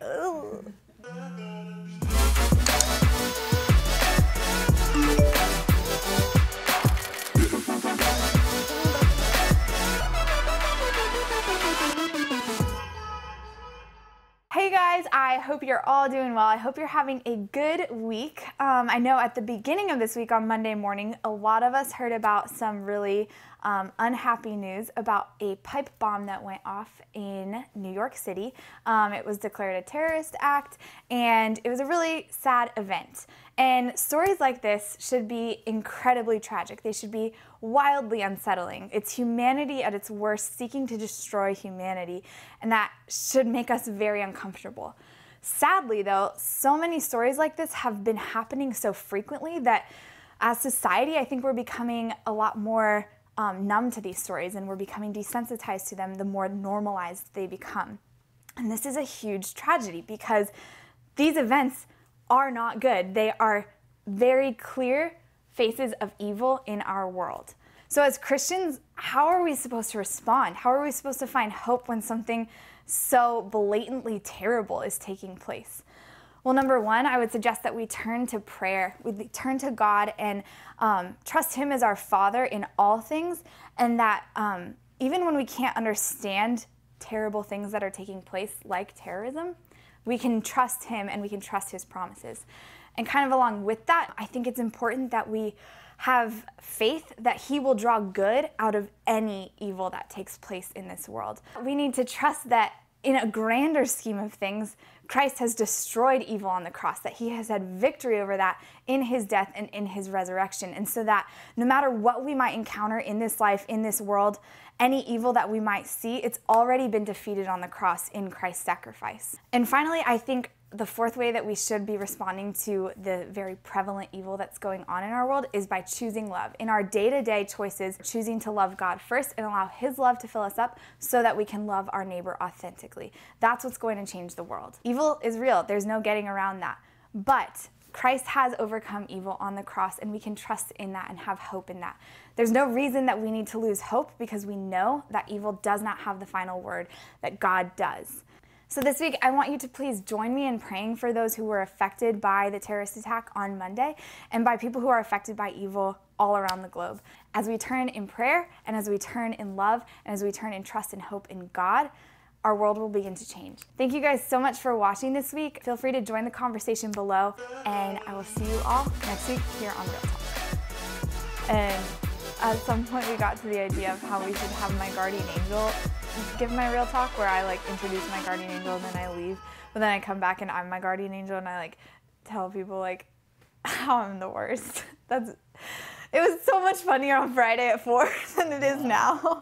Ugh. Hey guys, I hope you're all doing well. I hope you're having a good week. I know at the beginning of this week on Monday morning, a lot of us heard about some really unhappy news about a pipe bomb that went off in New York City. It was declared a terrorist act, and it was a really sad event. And stories like this should be incredibly tragic. They should be wildly unsettling. It's humanity at its worst, seeking to destroy humanity, and that should make us very uncomfortable. Sadly, though, so many stories like this have been happening so frequently that as society, I think we're becoming a lot more numb to these stories, and we're becoming desensitized to them the more normalized they become. And this is a huge tragedy because these events are not good. They are very clear faces of evil in our world. So as Christians, how are we supposed to respond? How are we supposed to find hope when something so blatantly terrible is taking place? Well, number one, I would suggest that we turn to prayer. We turn to God and trust Him as our Father in all things, and that even when we can't understand terrible things that are taking place, like terrorism, we can trust Him and we can trust His promises. And kind of along with that, I think it's important that we have faith that He will draw good out of any evil that takes place in this world. We need to trust that in a grander scheme of things, Christ has destroyed evil on the cross, that He has had victory over that in His death and in His resurrection. And so that no matter what we might encounter in this life, in this world, any evil that we might see, it's already been defeated on the cross in Christ's sacrifice. And finally, I think the fourth way that we should be responding to the very prevalent evil that's going on in our world is by choosing love. In our day-to-day choices, choosing to love God first and allow His love to fill us up so that we can love our neighbor authentically. That's what's going to change the world. Evil is real. There's no getting around that. But Christ has overcome evil on the cross, and we can trust in that and have hope in that. There's no reason that we need to lose hope because we know that evil does not have the final word, that God does. So this week, I want you to please join me in praying for those who were affected by the terrorist attack on Monday and by people who are affected by evil all around the globe. As we turn in prayer and as we turn in love and as we turn in trust and hope in God, our world will begin to change. Thank you guys so much for watching this week. Feel free to join the conversation below, and I will see you all next week here on Real Talk. And at some point, we got to the idea of how we should have my guardian angel give my Real Talk, where I introduce my guardian angel and then I leave, but then I come back and I'm my guardian angel and I tell people how I'm the worst. It was so much funnier on Friday at 4 than it is now.